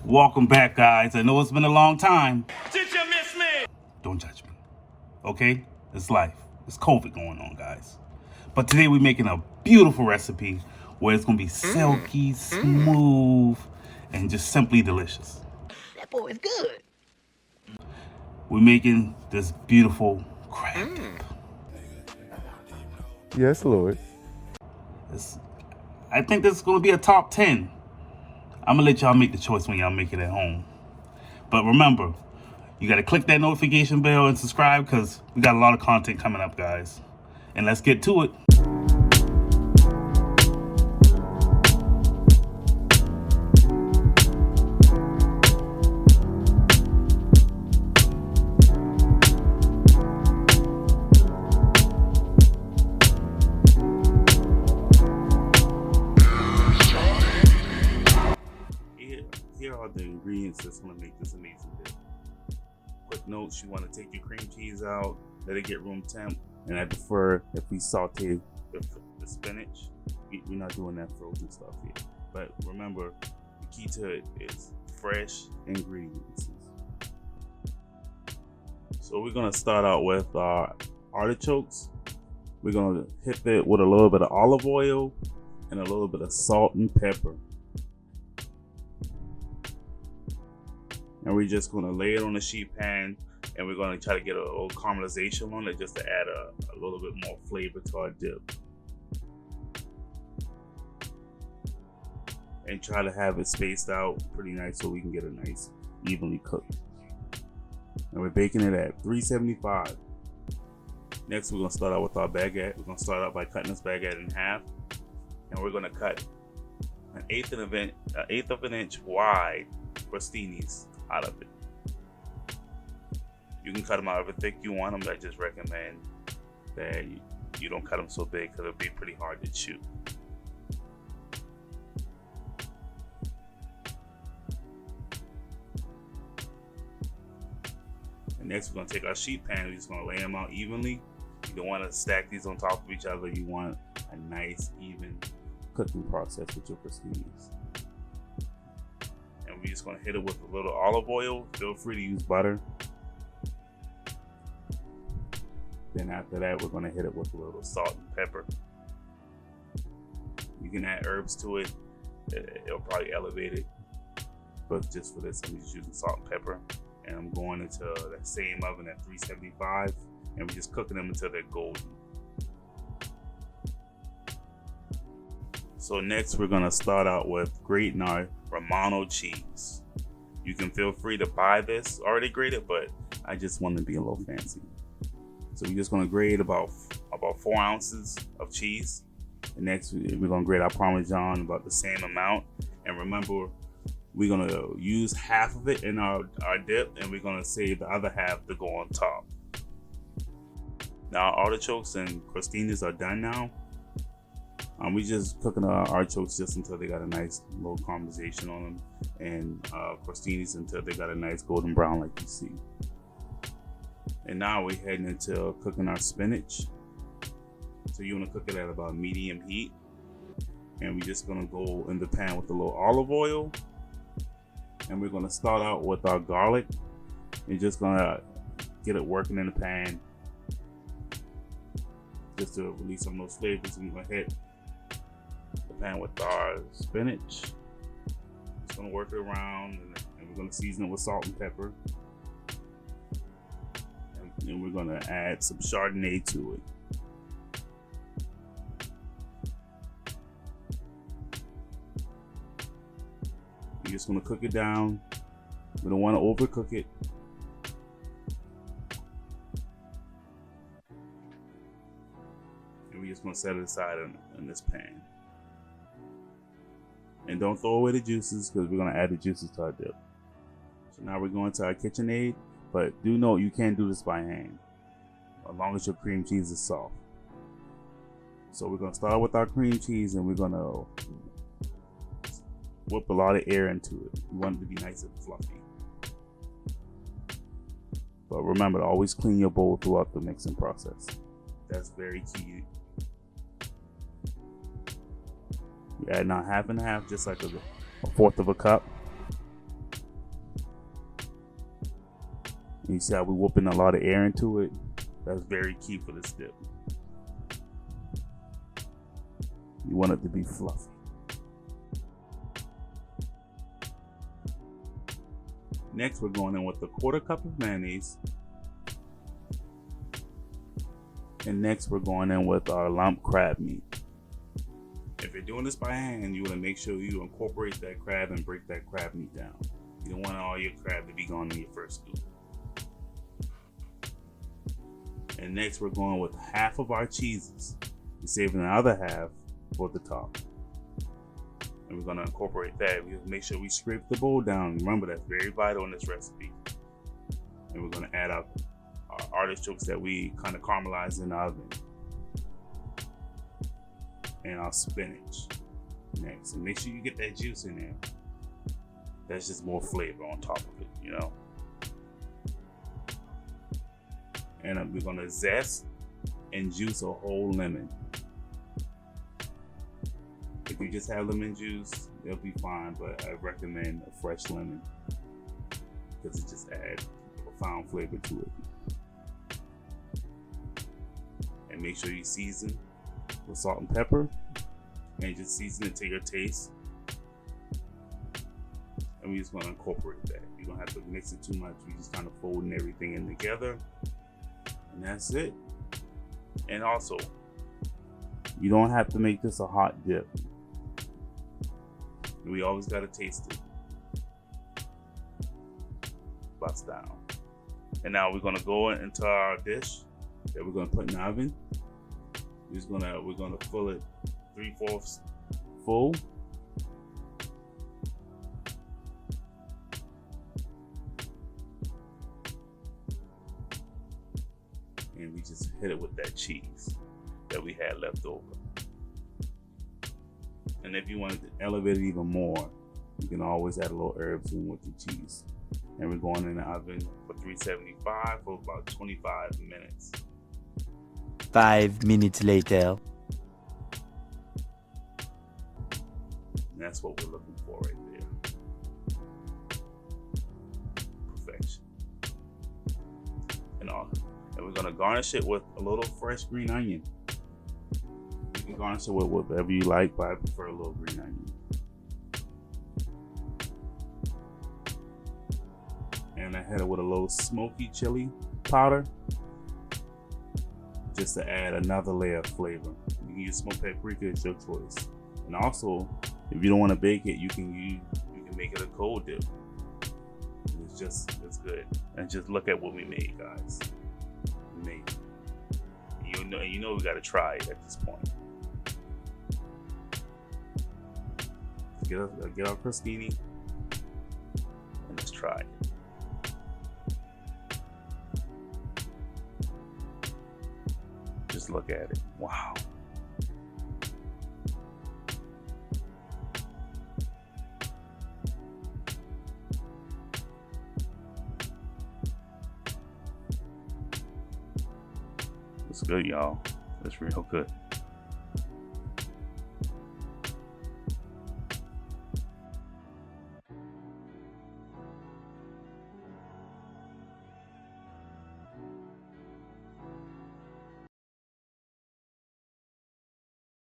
Welcome back, guys. I know it's been a long time. Did you miss me? Don't judge me, okay? It's life. It's COVID going on, guys. But today we're making a beautiful recipe where it's gonna be silky, smooth, and just simply delicious. That boy is good. We're making this beautiful crab dip. Yes, Lord. I think this is gonna be a top 10. I'm gonna let y'all make the choice when y'all make it at home. But remember, you gotta click that notification bell and subscribe because we got a lot of content coming up, guys. And let's get to it. Here are the ingredients that's gonna make this amazing dip. Quick notes: you want to take your cream cheese out, let it get room temp, and I prefer if we saute the spinach. We're not doing that frozen stuff here. But remember, the key to it is fresh ingredients. So we're gonna start out with our artichokes. We're gonna hit it with a little bit of olive oil and a little bit of salt and pepper. And we're just gonna lay it on a sheet pan, and we're gonna try to get a little caramelization on it just to add a little bit more flavor to our dip. And try to have it spaced out pretty nice so we can get it nice, evenly cooked. And we're baking it at 375. Next, we're gonna start out with our baguette. We're gonna start out by cutting this baguette in half, and we're gonna cut an eighth of an inch wide crostinis out of it. You can cut them however thick you want them, but I just recommend that you don't cut them so big because it'll be pretty hard to chew. And next we're going to take our sheet pan, we're just going to lay them out evenly. You don't want to stack these on top of each other. You want a nice even cooking process with your crostinis. We're just going to hit it with a little olive oil. Feel free to use butter. Then after that, we're going to hit it with a little salt and pepper. You can add herbs to it. It'll probably elevate it. But just for this, I'm just using salt and pepper. And I'm going into that same oven at 375. And we're just cooking them until they're golden. So next, we're going to start out with grating our Romano cheese. You can feel free to buy this already grated, but I just want to be a little fancy. So we're just going to grate about 4 ounces of cheese. And next we're going to grate our Parmesan about the same amount. And remember, we're going to use half of it in our dip, and we're going to save the other half to go on top. Now our artichokes and crostinis are done now. We just cooking our artichokes just until they got a nice little caramelization on them, and crostinis until they got a nice golden brown like you see. And now we're heading into cooking our spinach. So you want to cook it at about medium heat, and we're just gonna go in the pan with a little olive oil, and we're gonna start out with our garlic. You're just gonna get it working in the pan just to release some of those flavors. And we're gonna hit the pan with our spinach. Just gonna work it around, and we're gonna season it with salt and pepper. And we're gonna add some Chardonnay to it. You're just gonna cook it down. We don't want to overcook it. And we're just gonna set it aside in this pan. And don't throw away the juices because we're gonna add the juices to our dip. So now we're going to our KitchenAid, but do note you can't do this by hand, as long as your cream cheese is soft. So we're gonna start with our cream cheese, and we're gonna whip a lot of air into it. We want it to be nice and fluffy. But remember to always clean your bowl throughout the mixing process. That's very key. We add now half and half, just like a fourth of a cup. And you see how we're whooping a lot of air into it? That's very key for this dip. You want it to be fluffy. Next, we're going in with a 1/4 cup of mayonnaise. And next, we're going in with our lump crab meat. If you're doing this by hand, you want to make sure you incorporate that crab and break that crab meat down. You don't want all your crab to be gone in your first scoop. And next, we're going with half of our cheeses. We're saving the other half for the top. And we're going to incorporate that. We make sure we scrape the bowl down. Remember, that's very vital in this recipe. And we're going to add our artichokes that we kind of caramelized in the oven. And our spinach next. And make sure you get that juice in there. That's just more flavor on top of it, you know. And we're gonna zest and juice a whole lemon. If you just have lemon juice, it'll be fine, but I recommend a fresh lemon because it just adds profound flavor to it. And make sure you season with salt and pepper, and just season it to your taste. And we just want to incorporate that. You don't have to mix it too much. We just kind of folding everything in together, and that's it. And also, you don't have to make this a hot dip. We always got to taste it. Bust down. And now we're gonna go into our dish that we're gonna put in the oven. We're gonna fill it 3/4 full. And we just hit it with that cheese that we had left over. And if you wanted to elevate it even more, you can always add a little herbs in with the cheese. And we're going in the oven for 375 for about 25 minutes. 5 minutes later. And that's what we're looking for right there. Perfection. And we're gonna garnish it with a little fresh green onion. You can garnish it with whatever you like, but I prefer a little green onion. And I hit it with a little smoky chili powder, just to add another layer of flavor. You can use smoked paprika, it's your choice. And also, if you don't want to bake it, you can make it a cold dip. It's good. And just look at what we made, guys. We made it. You know we gotta try it at this point. Get our crostini and let's try it. Just look at it. Wow. It's good, y'all. It's real good.